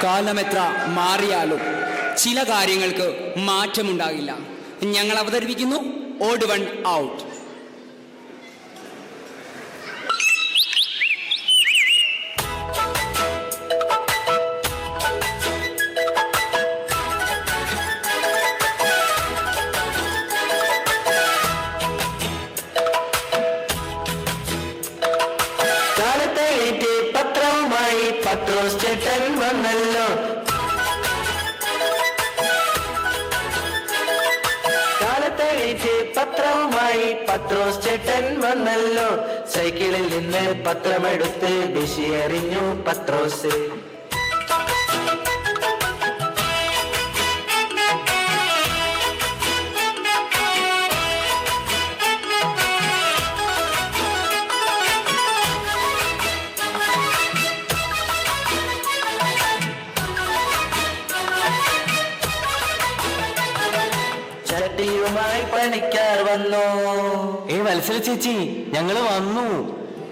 കാലമെത്ര മാറിയാലും ചില കാര്യങ്ങൾക്ക് മാറ്റമുണ്ടാകില്ല. ഞങ്ങൾ അവതരിപ്പിക്കുന്നു ഓഡ് വൺ ഔട്ട്. പത്രോസ് ചേട്ടൻ വന്നല്ലോ, കാലത്തെണീറ്റ് പത്രവുമായി പത്രോസ് ചേട്ടൻ വന്നല്ലോ. സൈക്കിളിൽ നിന്ന് പത്രമെടുത്ത് ബിഷി എറിഞ്ഞു പത്രോസ്. ചട്ടിയുമായി പണിക്കാർ വന്നു. വത്സല ചേച്ചി, ഞങ്ങള് വന്നു.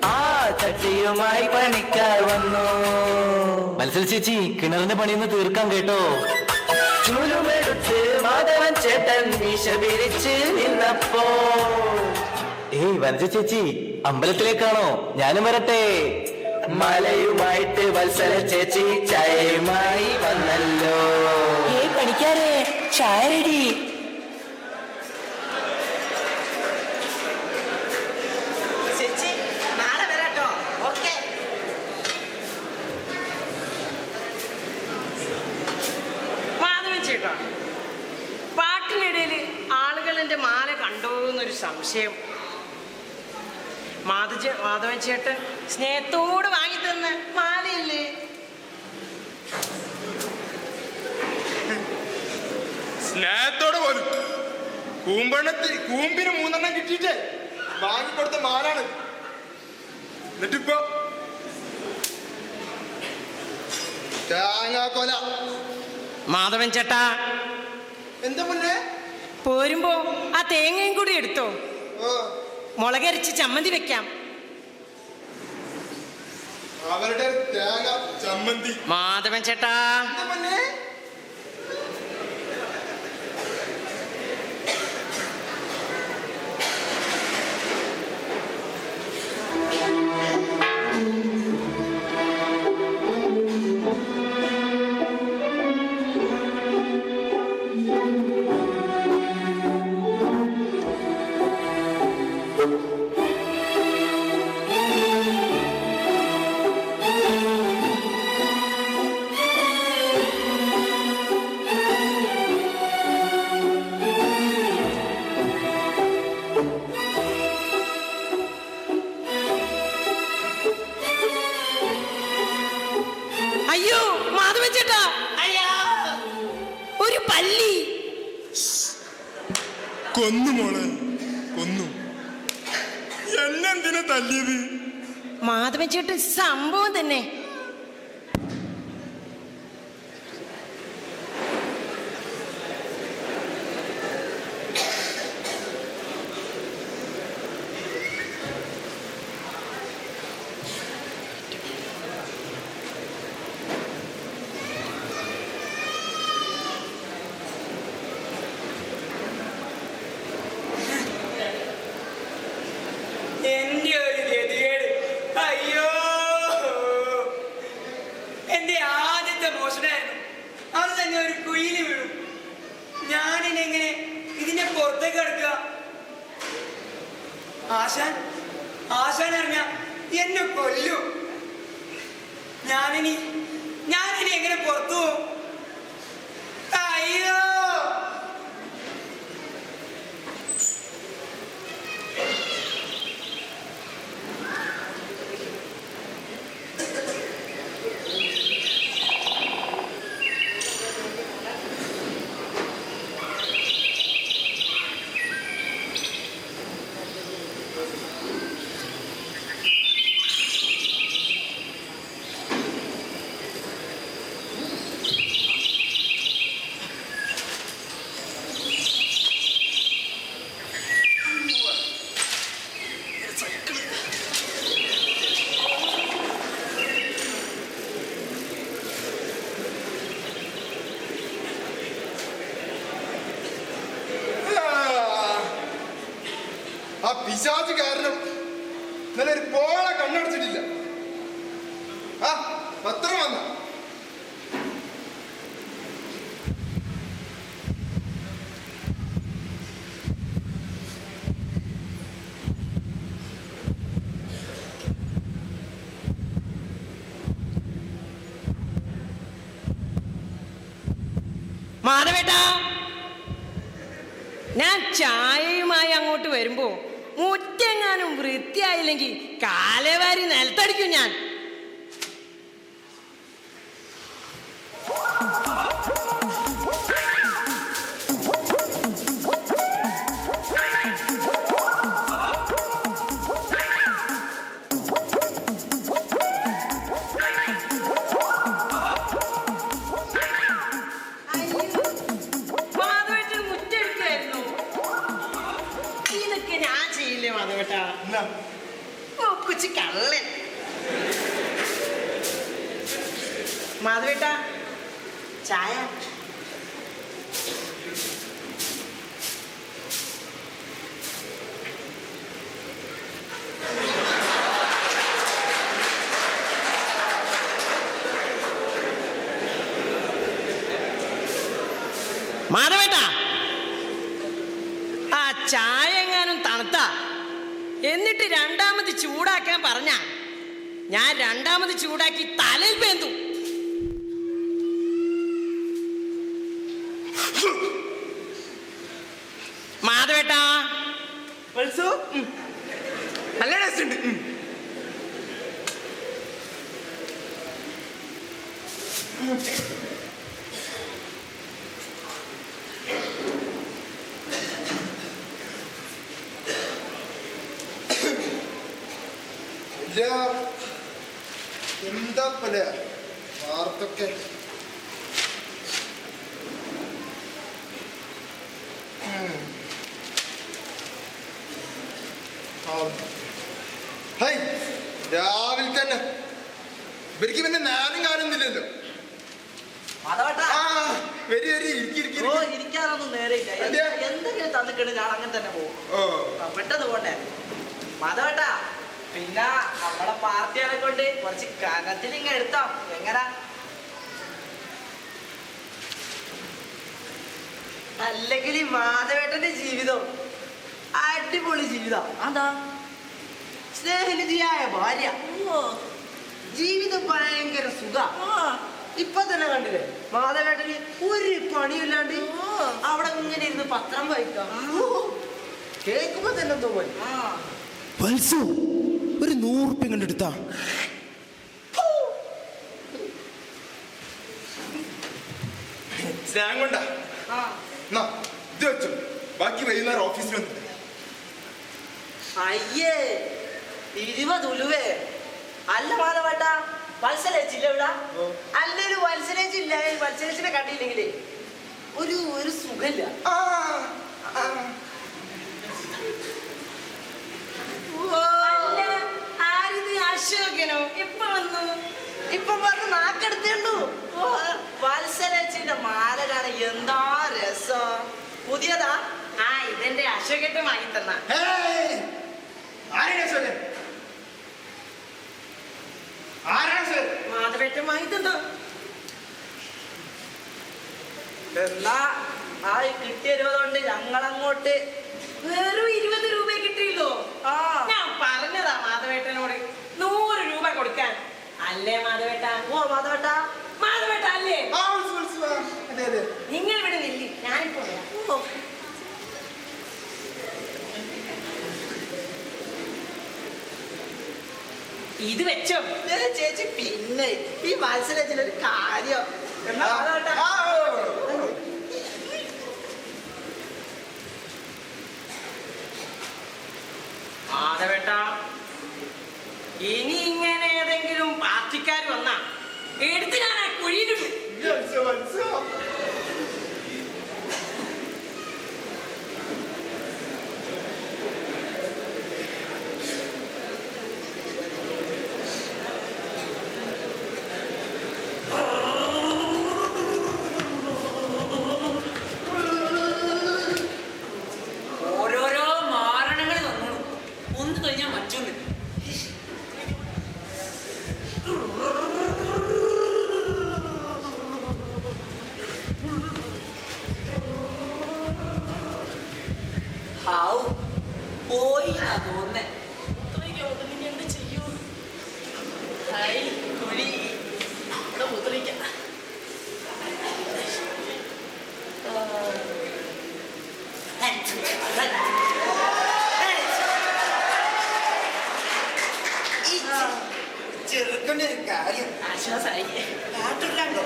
ആ ചട്ടിയുമായി പണിക്കാർ വന്നു. വത്സല ചേച്ചി, കിണറിന്റെ പണിയൊന്ന് തീർക്കാൻ കേട്ടോ. ചൂലുമെടുത്ത് മാധവൻ ചേട്ടൻ മീശ പിരിച്ച് നിന്നപ്പോ. വത്സല ചേച്ചി, അമ്പലത്തിലേക്കാണോ? ഞാനും വരട്ടെ. മലയുമായിട്ട് വത്സല ചേച്ചി ചായയുമായി വന്നല്ലോ. പണിക്കാരെ, ചായ റെഡി. പാട്ടിനിടയിൽ ആളുകൾ എൻ്റെ മാല കണ്ടോ എന്നൊരു സംശയം. മാധവൻ ചേട്ടൻ സ്നേഹത്തോട് വാങ്ങി തന്ന മാലയല്ലേ? സ്നേഹത്തോടെ പോലും കൂമ്പിന് 3 കിട്ടിയിട്ട് വാങ്ങിക്കൊടുത്ത മാലാണ്. എന്നിട്ടിപ്പോ തേങ്ങാക്കൊല. മാധവൻ ചേട്ടാ, എന്താ മുന്നേ പോരുമ്പോ ആ തേങ്ങയും കൂടി എടുത്തോ. മുളകരച്ച് ചമ്മന്തി വെക്കാം. അവരുടെ തേങ്ങ ചമ്മന്തി. മാധവൻ ചേട്ടാ, അയ്യോ മാധവൻ ചേട്ടാ, ഒരു പല്ലി. കൊന്നു മോളെ, കൊന്നു. എന്നെന്തിനാ തല്ലിയത്? മാധവൻ ചേട്ടൻ സംഭവം തന്നെ. എന്റെ ഒരു ഗതികേട്. അയ്യോ, എന്റെ ആദ്യത്തെ മോഷണമായിരുന്നു. അത് തന്നെ ഒരു കുയില് വീഴും. ഞാനിനെങ്ങനെ ഇതിന്റെ പുറത്തേക്ക് കിടക്കുക? ആശാൻ അറിഞ്ഞ എന്നെ കൊല്ലും. ഞാനിനി എങ്ങനെ പുറത്തു പോകും? അയ്യോ, പിശാച് കാരണം ഇന്നലെ ഒരു പോളെ കണ്ണടച്ചിട്ടില്ല. ആ പത്രം വന്ന മാധവേട്ടാ, ഞാൻ ചായയുമായി അങ്ങോട്ട് വരുമ്പോ മുറ്റെങ്ങാനും വൃത്തിയായില്ലെങ്കിൽ കാലവാരി നിലത്തടിക്കും ഞാൻ. മാധവേട്ടാ, ചായ. മാധവേട്ടാ, ആ ചായ എങ്ങാനും തണുത്ത എന്നിട്ട് രണ്ടാമത് ചൂടാക്കാൻ പറഞ്ഞ ഞാൻ രണ്ടാമത് ചൂടാക്കി തലയിൽ പേന്തു. മാധവേട്ടാ, നല്ല ടേസ്റ്റ് ഉണ്ട്. എന്താ പോലെ വാർത്തൊക്കെ രാവിലെ തന്നെ ഇവർക്ക് പിന്നെ ഞാനും കാണുന്നില്ലല്ലോ. വരി വരി ഇരിക്കാനൊന്നും നേരെയില്ല. എന്തെങ്കിലും തന്നിട്ട് ഞാൻ അങ്ങനെ തന്നെ പോകും. പെട്ടെന്ന് പോട്ടെ മാധവേട്ടാ. പിന്നെ നമ്മളെ പാർട്ടികളെ കൊണ്ട് കുറച്ച് കനത്തിലിങ്ങ എടുത്താം. എങ്ങനാ? അല്ലെങ്കിൽ മാധവേട്ടന്റെ ജീവിതം അടിപൊളി ജീവിതം. അതാ സ്നേഹനിധിയായ ഭാര്യ, ജീവിതം ഭയങ്കര സുഖ. ഇപ്പൊ തന്നെ കണ്ടില്ലേ മാധവേട്ടന് ഒരു പണിയില്ലാണ്ട് അവിടെ ഇങ്ങനെ ഇരുന്ന് പത്രം വായിക്കാം. കേൾക്കുമ്പോ തന്നെ എന്തോ പോലെ. വത്സു ഒരു 100 ഉറുപ്പ്യ കണ്ടെടുത്താ. സ്നേഹം കൊണ്ടാ ഇത് വെച്ചു. ബാക്കി വൈകുന്നേരം ഓഫീസിൽ വന്നിട്ട്. അയ്യേ 20 ഉലുവേ. അല്ല മാധവേട്ട, വത്സലേച്ചില്ല ഇവിടെ? അല്ലൊരു വത്സലേച്ചില്ല. വത്സലേച്ചിനെ കണ്ടില്ലെങ്കിലേ ഒരു സുഖമില്ല. അശോകനോ എപ്പ വന്നു? ഇപ്പൊ പറഞ്ഞ് നാക്കെടുത്തേണ്ടു. വത്സലേച്ചിന്റെ മാല കാണാൻ എന്താ രസം. പുതിയതാ? ആ ഇതെന്റെ അശോകത്തെ വാങ്ങി തന്ന. മാധവേട്ടൻ വാങ്ങി തന്നോ? എന്നാ ആ കിട്ടിയ 20 കൊണ്ട് ഞങ്ങളങ്ങോട്ട് വെറും 20 രൂപ കിട്ടിയില്ലോ. ഞാൻ പറഞ്ഞതാ മാധവേട്ടനോട് 100 രൂപ കൊടുക്കാൻ. അല്ലേ മാധവേട്ട? ഓ മാധവേട്ട, മാധവേട്ട അല്ലേ? നിങ്ങൾ ഇവിടെ നില്ലി, ഞാനിപ്പോ ഇത് വെച്ചോ ചേച്ചി. പിന്നെ ഈ മത്സരത്തിലൊരു കാര്യം. മാധവേട്ട, ഇനി ഇങ്ങനെ ഏതെങ്കിലും പാർട്ടിക്കാർ വന്നാ എടുത്ത് ഞാൻ ആ കുഴിയിലിട്ടു. ഓരോരോ മാരണങ്ങൾ വന്നു. ഒന്ന് കഴിഞ്ഞാൽ മറ്റൊന്ന്. ഹാവ് പോയി തോന്നേ. എന്ത് ചെയ്യൂ? ഹായ് കുഴി ഇവിടെ മുതലിക്കാം. ചെറുക്കൻ്റെ ഒരു കാര്യം ആശ്വാസായി. കാട്ടില്ലാണ്ടോ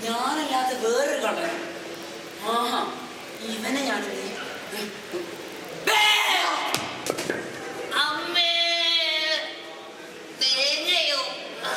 ഞാനല്ലാതെ വേറൊരു കള്ളൻ. ആഹാ ഇവനെ ഞാനില്ലേ. അമ്മേ തേങ്ങയോ? ആ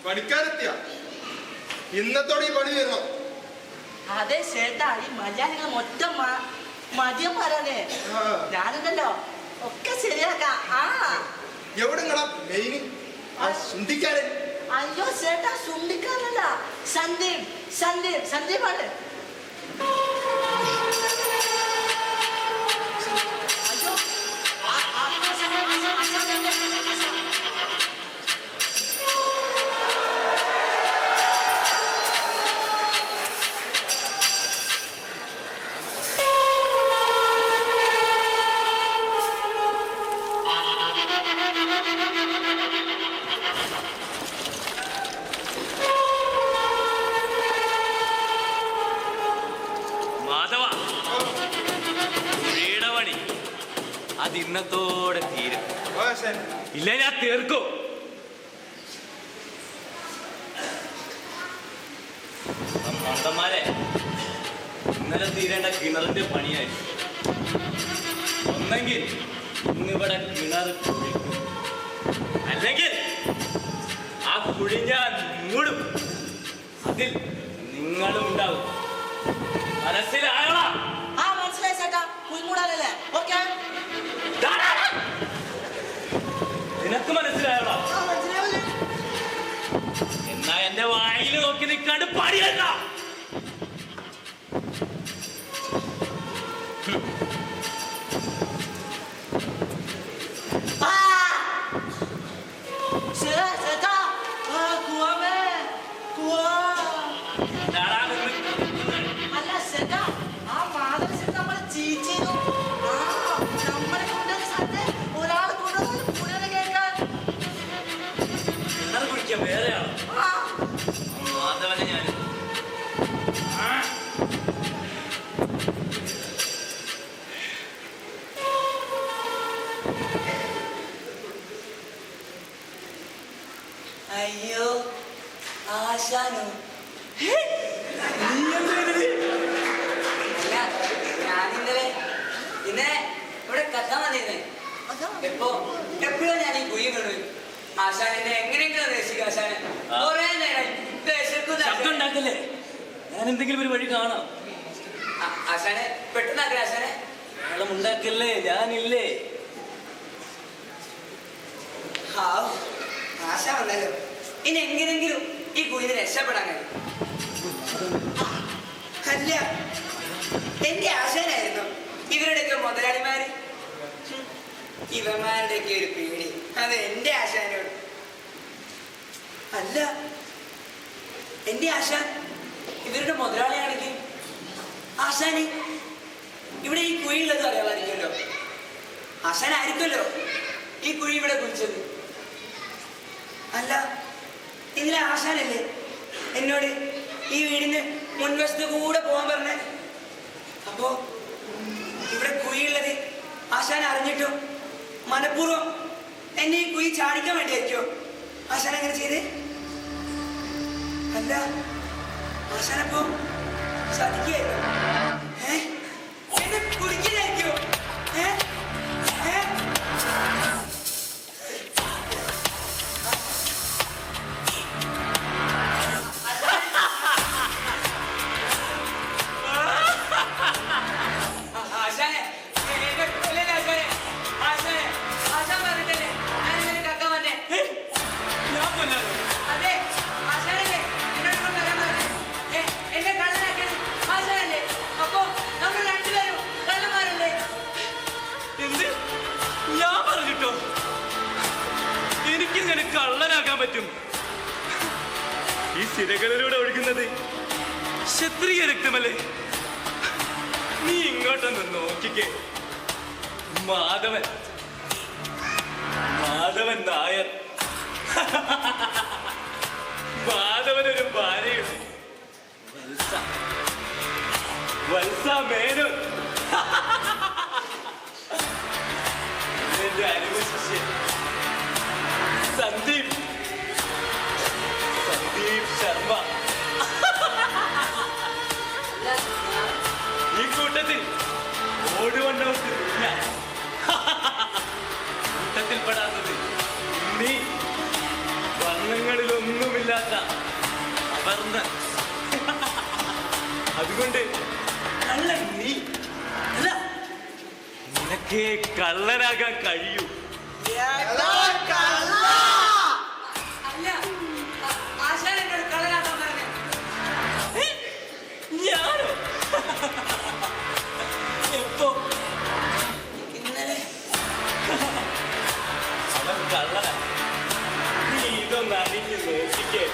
പണിക്കാരെത്തിയ ഇന്നത്തോടെ ഈ പണി തീരണം. അതെ ചേട്ടാ, ഈ മലയാളികൾ മൊത്തം മതിയന്മാരാണ്. ആ. ഞാനുണ്ടല്ലോ ഒക്കെ ശരിയാക്കാം. ആ എവിടെങ്ങളാ മെയിൻ ആ സുന്ദിക്കാരൻ? അയ്യോ ചേട്ടാ, സുണ്ടിക്കാരല്ല, സന്ദീപ് സന്ദീപ് സന്ദീപാണ്. അയ്യോ മാധവ, പുഴയുടെ പണി അത് ഇന്നത്തോടെ തീരും. ആ ശരി. ഇല്ല ഞാൻ തീർക്കും. മണ്ടന്മാരെ, ഇന്നലെ തീരേണ്ട കിണറിന്റെ പണിയായിരുന്നു. ഒന്നെങ്കിൽ ഇന്നിവിടെ കിണർ കുഴിക്കും, അല്ലെങ്കിൽ ആ കുഴി ഞാൻ മൂടും. അതിൽ നിങ്ങളും ഉണ്ടാവും. മനസ്സിലായോ? ആ മനസ്സിലായി ചേട്ടാ, കുഞ്ഞുകൂടാനല്ലേ? ഓക്കെ നിനക്ക് മനസ്സിലായോ? ആ മനസ്സിലാവില്ലേ? എന്നാ എന്റെ വായിൽ നോക്കി നിൽക്കാണ്ട് പണിയല്ല. ചേട്ടാ, കുവമേ കുവ. എന്താടാ നിങ്ങൾ? അല്ല ചേട്ടാ, ആ മാധവ ചേട്ടൻ നമ്മളെ ചീച്ചിരുന്നു. ആ നമ്മളെ കൊണ്ടുവന്ന സ്ഥലത്ത് ഒരാൾ കൊണ്ടുവന്ന് പുനരെ കേൾക്കാൻ. കിണർ കുഴിക്കാൻ വേറെയാണ് ആ മാധവനെ ഞാൻ. അയ്യോ ആശാനോ. അല്ല, ഞാനിന്നലെ ഇവിടെ കഥ വന്നിരുന്നേ. എപ്പോഴും ഞാൻ ഈ കുഴി വീണു. ആശാനെ എങ്ങനെയെങ്കിലും രക്ഷിക്കും ആശാനെ. കുറെ നേരം ശബ്ദം ഉണ്ടാക്കല്ലേ, ഞാൻ എന്തെങ്കിലും ഒരു വഴി കാണാം. ആശാനെ പെട്ടെന്നാക്കണേ ആശാനെ. വെള്ളം ഉണ്ടാക്കല്ലേ, ഞാനില്ലേ. ഹാവ്, ആശ വന്നല്ലോ. ഇനി എങ്ങനെങ്കിലും ഈ കുഴിന്ന് രക്ഷപ്പെടാൻ കഴിയും. അല്ല, എന്റെ ആശാനായിരുന്നു ഇവരുടെയൊക്കെ മുതലാളിമാര്. ഇവന്മാരുടെയൊക്കെ ഒരു പേടി അത് എന്റെ ആശാനോട്. അല്ല, എന്റെ ആശാൻ ഇവരുടെ മുതലാളിയാണെങ്കിൽ ആശാന് ഇവിടെ ഈ കുഴിയുള്ളത് അറിയാമായിരിക്കുമല്ലോ. ആശാനായിരിക്കുമല്ലോ ഈ കുഴി ഇവിടെ കുഴിച്ചത്. അല്ല, ഇതിലെ ആശാനല്ലേ എന്നോട് ഈ വീടിന് മുൻവശത്ത് കൂടെ പോകാൻ പറഞ്ഞേ? അപ്പോ ഇവിടെ കുഴിയുള്ളത് ആശാൻ അറിഞ്ഞിട്ടും മനഃപൂർവ്വം എന്നെ ഈ കുഴി ചാടിക്കാൻ വേണ്ടിയായിരിക്കോ ആശാൻ അങ്ങനെ ചെയ്ത്? അല്ല, ആശാനപ്പോ ചതിക്കായിരുന്നു. എന്നെ കുടിക്കില്ലായിരിക്കോ? എനിക്കിങ്ങനെ കള്ളനാക്കാൻ പറ്റും? ഈ സിരകളിലൂടെ ഒഴുകുന്നത് ക്ഷത്രിയ രക്തമല്ലേ? നീ ഇങ്ങോട്ടൊന്ന് നോക്കിക്കേ. മാധവൻ നായർ. മാധവനൊരു ഭാര്യയുണ്ട്, വത്സ മേനോൻ. എന്റെ അനുഭവ ശിഷ്യൻ സന്ദീപ് ശർമ്മ. ഈ കൂട്ടത്തിൽ ഓടുവണ്ണവത്തിൽ കൂട്ടത്തിൽപ്പെടാത്തത് നീ. വർണ്ണങ്ങളിലൊന്നുമില്ലാത്ത അവർണ്ണ. അതുകൊണ്ട് കള്ളൻ നീ അല്ല, നിനക്കേ കള്ളനാകാൻ കഴിയൂ. അല്ല, ആശാൻ എന്നോട് കള്ളനാക്കാൻ പറഞ്ഞു. ഞാനോ? എപ്പോ? ഇന്നലെ. അവൻ കള്ളനാ. നീ ഇതൊന്ന് അണിഞ്ഞ് നോക്കിക്കേ.